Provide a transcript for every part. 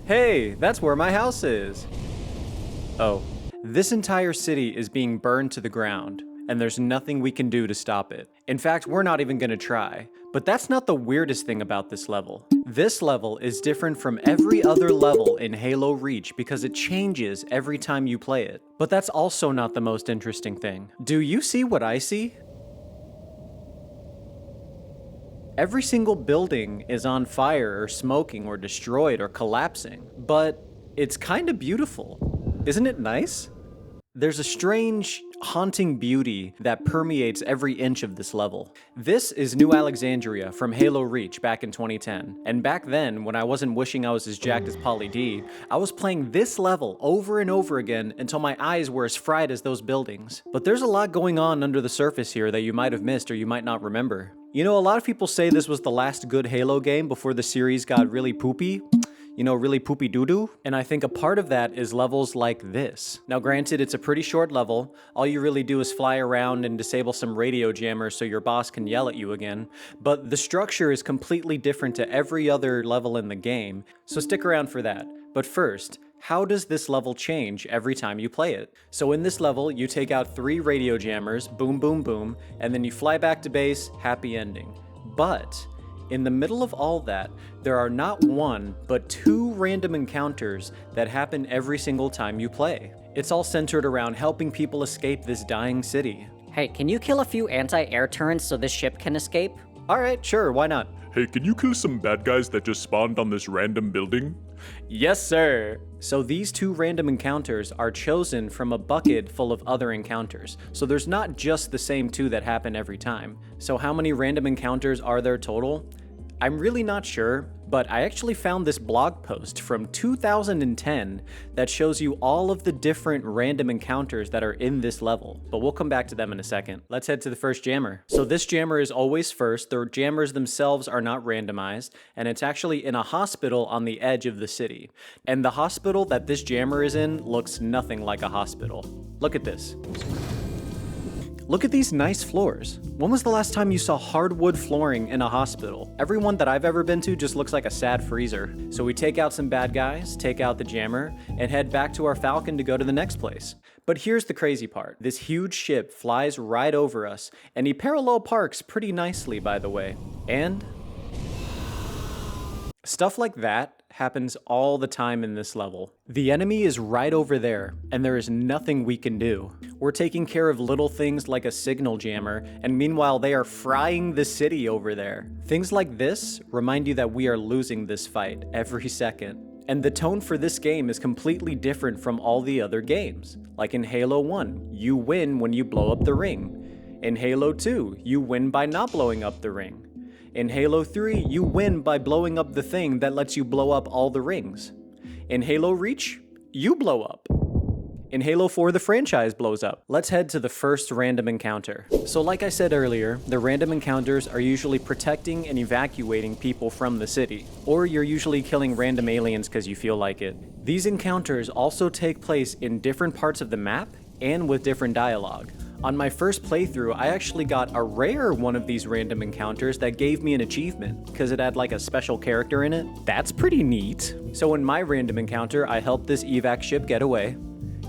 Hey, that's where my house is. Oh, this entire city is being burned to the ground, and there's nothing we can do to stop it. In fact, we're not even gonna try. But that's not the weirdest thing about this level. This level is different from every other level in Halo Reach because it changes every time you play it. But that's also not the most interesting thing. Do you see what I see? Every single building is on fire or smoking or destroyed or collapsing, but it's kinda beautiful. Isn't it nice? There's a strange, haunting beauty that permeates every inch of this level. This is New Alexandria from Halo Reach back in 2010, and back then, when I wasn't wishing I was as jacked as Pauly D, I was playing this level over and over again until my eyes were as fried as those buildings. But there's a lot going on under the surface here that you might have missed or you might not remember. You know, a lot of people say this was the last good Halo game before the series got really poopy. You know, really poopy doo-doo. And I think a part of that is levels like this. Now granted, it's a pretty short level. All you really do is fly around and disable some radio jammers so your boss can yell at you again. But the structure is completely different to every other level in the game, so stick around for that. But first, how does this level change every time you play it? So in this level, you take out 3 radio jammers, boom, boom, boom, and then you fly back to base, happy ending. But in the middle of all that, there are not 1, but 2 random encounters that happen every single time you play. It's all centered around helping people escape this dying city. Hey, can you kill a few anti-air turrets so this ship can escape? Alright, sure, why not? Hey, can you kill some bad guys that just spawned on this random building? Yes, sir! So these 2 random encounters are chosen from a bucket full of other encounters. So there's not just the same 2 that happen every time. So how many random encounters are there total? I'm really not sure, but I actually found this blog post from 2010 that shows you all of the different random encounters that are in this level, but we'll come back to them in a second. Let's head to the first jammer. So this jammer is always first. The jammers themselves are not randomized, and it's actually in a hospital on the edge of the city. And the hospital that this jammer is in looks nothing like a hospital. Look at this. Look at these nice floors. When was the last time you saw hardwood flooring in a hospital? Everyone that I've ever been to just looks like a sad freezer. So we take out some bad guys, take out the jammer, and head back to our Falcon to go to the next place. But here's the crazy part. This huge ship flies right over us, and he parallel parks pretty nicely, by the way. And stuff like that happens all the time in this level. The enemy is right over there, and there is nothing we can do. We're taking care of little things like a signal jammer, and meanwhile they are frying the city over there. Things like this remind you that we are losing this fight every second. And the tone for this game is completely different from all the other games. Like in Halo 1, you win when you blow up the ring. In Halo 2, you win by not blowing up the ring. In Halo 3, you win by blowing up the thing that lets you blow up all the rings. In Halo Reach, you blow up. In Halo 4, the franchise blows up. Let's head to the first random encounter. So like I said earlier, the random encounters are usually protecting and evacuating people from the city. Or you're usually killing random aliens because you feel like it. These encounters also take place in different parts of the map and with different dialogue. On my first playthrough, I actually got a rare one of these random encounters that gave me an achievement, because it had like a special character in it. That's pretty neat. So in my random encounter, I helped this evac ship get away.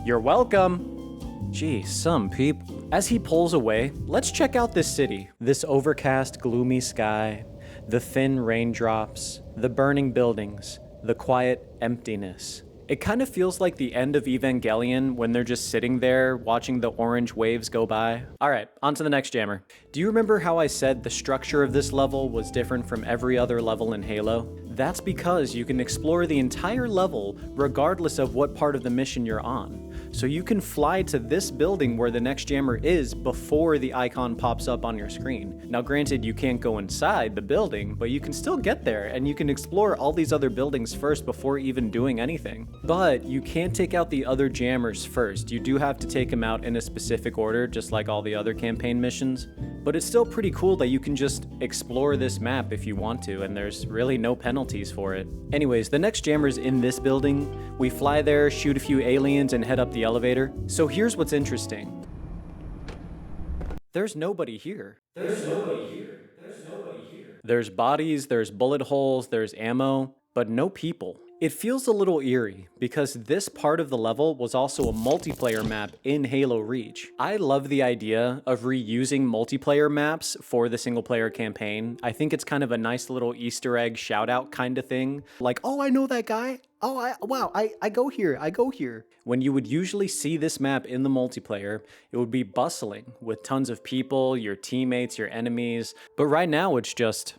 You're welcome! Gee, some people. As he pulls away, let's check out this city. This overcast, gloomy sky, the thin raindrops, the burning buildings, the quiet emptiness. It kind of feels like the end of Evangelion when they're just sitting there watching the orange waves go by. Alright, on to the next jammer. Do you remember how I said the structure of this level was different from every other level in Halo? That's because you can explore the entire level regardless of what part of the mission you're on. So you can fly to this building where the next jammer is before the icon pops up on your screen. Now granted, you can't go inside the building, but you can still get there and you can explore all these other buildings first before even doing anything. But you can't take out the other jammers first. You do have to take them out in a specific order, just like all the other campaign missions. But it's still pretty cool that you can just explore this map if you want to, and there's really no penalties for it. Anyways, the next jammer's in this building. We fly there, shoot a few aliens, and head up the elevator. So here's what's interesting. There's nobody here. There's nobody here. There's nobody here. There's bodies, there's bullet holes, there's ammo, but no people. It feels a little eerie because this part of the level was also a multiplayer map in Halo Reach. I love the idea of reusing multiplayer maps for the single player campaign. I think it's kind of a nice little Easter egg shout out kind of thing. Like, oh, I know that guy. Oh, I go here, I go here. When you would usually see this map in the multiplayer, it would be bustling with tons of people, your teammates, your enemies. But right now it's just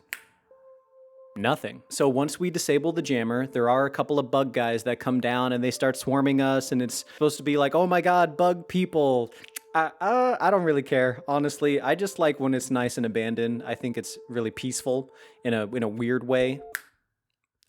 nothing. So once we disable the jammer, there are a couple of bug guys that come down and they start swarming us, and it's supposed to be like, oh my god, bug people. I don't really care, honestly. I just like when it's nice and abandoned. I think it's really peaceful in a weird way.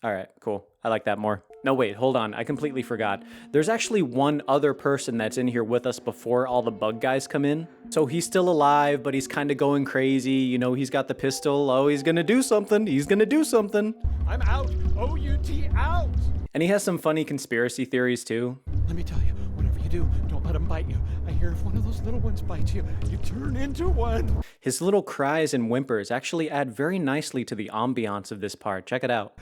All right, cool. I like that more. No, wait, hold on. I completely forgot. There's actually one other person that's in here with us before all the bug guys come in. So he's still alive, but he's kind of going crazy. You know, he's got the pistol. Oh, he's gonna do something. He's gonna do something. I'm out. O-U-T out. And he has some funny conspiracy theories too. Let me tell you, whatever you do, don't let him bite you. I hear if one of those little ones bites you, you turn into one. His little cries and whimpers actually add very nicely to the ambiance of this part. Check it out.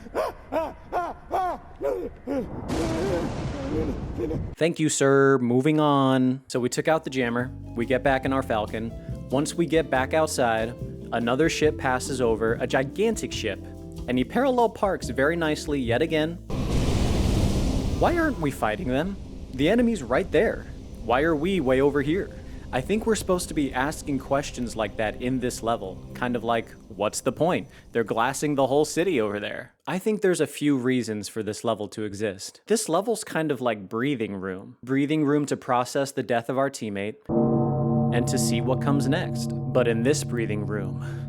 Thank you, sir. Moving on. So we took out the jammer. We get back in our Falcon. Once we get back outside, another ship passes over, a gigantic ship, and he parallel parks very nicely yet again. Why aren't we fighting them? The enemy's right there. Why are we way over here? I think we're supposed to be asking questions like that in this level. Kind of like, what's the point? They're glassing the whole city over there. I think there's a few reasons for this level to exist. This level's kind of like breathing room. Breathing room to process the death of our teammate and to see what comes next. But in this breathing room,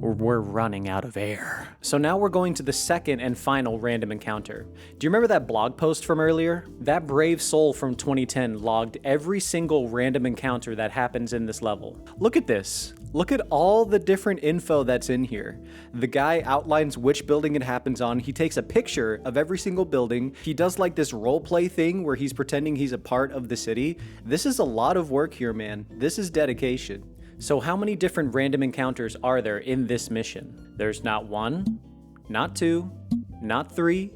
we're running out of air. So now we're going to the second and final random encounter. Do you remember that blog post from earlier? That brave soul from 2010 logged every single random encounter that happens in this level. Look at this. Look at all the different info that's in here. The guy outlines which building it happens on. He takes a picture of every single building. He does like this role play thing where he's pretending he's a part of the city. This is a lot of work here, man. This is dedication. So how many different random encounters are there in this mission? There's not one, not two, not three,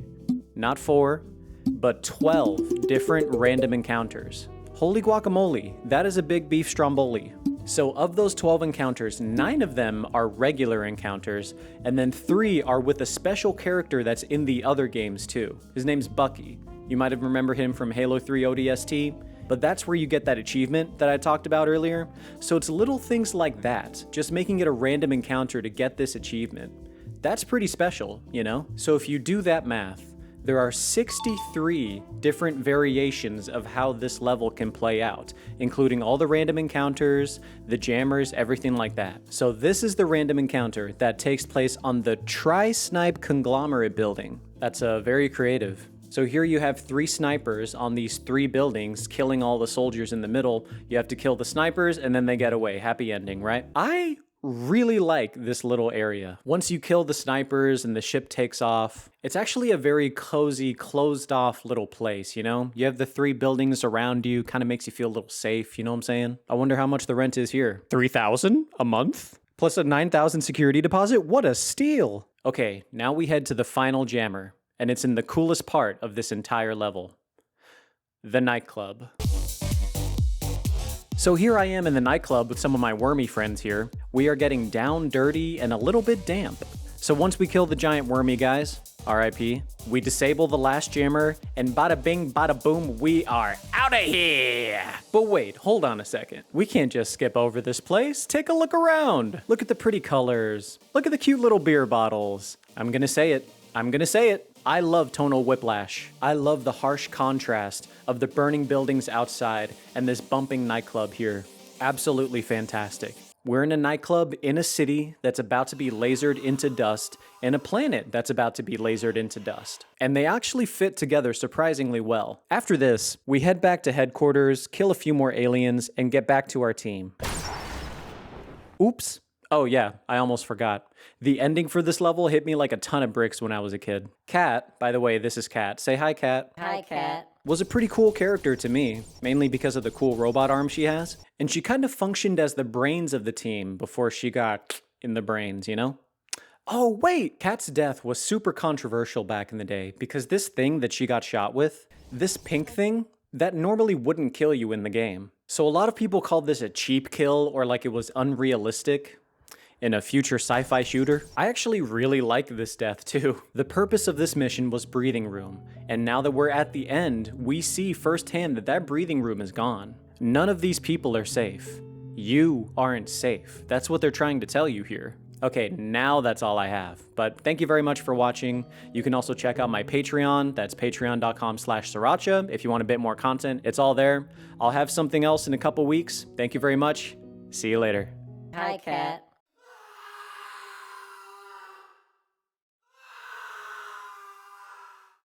not four, but 12 different random encounters. Holy guacamole, that is a big beef stromboli. So of those 12 encounters, 9 of them are regular encounters, and then 3 are with a special character that's in the other games too. His name's Bucky. You might have remembered him from Halo 3 ODST. But that's where you get that achievement that I talked about earlier. So it's little things like that, just making it a random encounter to get this achievement. That's pretty special, you know? So if you do that math, there are 63 different variations of how this level can play out, including all the random encounters, the jammers, everything like that. So this is the random encounter that takes place on the Tri-Snipe Conglomerate building. That's very creative. So here you have 3 snipers on these 3 buildings killing all the soldiers in the middle. You have to kill the snipers and then they get away. Happy ending, right? I really like this little area. Once you kill the snipers and the ship takes off, it's actually a very cozy, closed off little place, you know? You have the 3 buildings around you, kind of makes you feel a little safe, you know what I'm saying? I wonder how much the rent is here. $3,000 a month? Plus a $9,000 security deposit? What a steal! Okay, now we head to the final jammer. And it's in the coolest part of this entire level, the nightclub. So here I am in the nightclub with some of my wormy friends here. We are getting down dirty and a little bit damp. So once we kill the giant wormy guys, RIP, we disable the last jammer, and bada bing, bada boom, we are out of here. But wait, hold on a second. We can't just skip over this place. Take a look around. Look at the pretty colors. Look at the cute little beer bottles. I'm gonna say it. I love tonal whiplash. I love the harsh contrast of the burning buildings outside and this bumping nightclub here. Absolutely fantastic. We're in a nightclub in a city that's about to be lasered into dust, and a planet that's about to be lasered into dust. And they actually fit together surprisingly well. After this, we head back to headquarters, kill a few more aliens, and get back to our team. Oops. Oh yeah, I almost forgot. The ending for this level hit me like a ton of bricks when I was a kid. Kat, by the way, this is Kat. Say hi, Kat. Hi, Kat. Was a pretty cool character to me, mainly because of the cool robot arm she has. And she kind of functioned as the brains of the team before she got in the brains, you know? Oh, wait! Kat's death was super controversial back in the day because this thing that she got shot with, this pink thing, that normally wouldn't kill you in the game. So a lot of people called this a cheap kill or like it was unrealistic in a future sci-fi shooter. I actually really like this death too. The purpose of this mission was breathing room, and now that we're at the end, we see firsthand that that breathing room is gone. None of these people are safe. You aren't safe. That's what they're trying to tell you here. Okay, now that's all I have. But thank you very much for watching. You can also check out my Patreon. That's patreon.com/Serracha if you want a bit more content. It's all there. I'll have something else in a couple weeks. Thank you very much. See you later. Hi, Cat.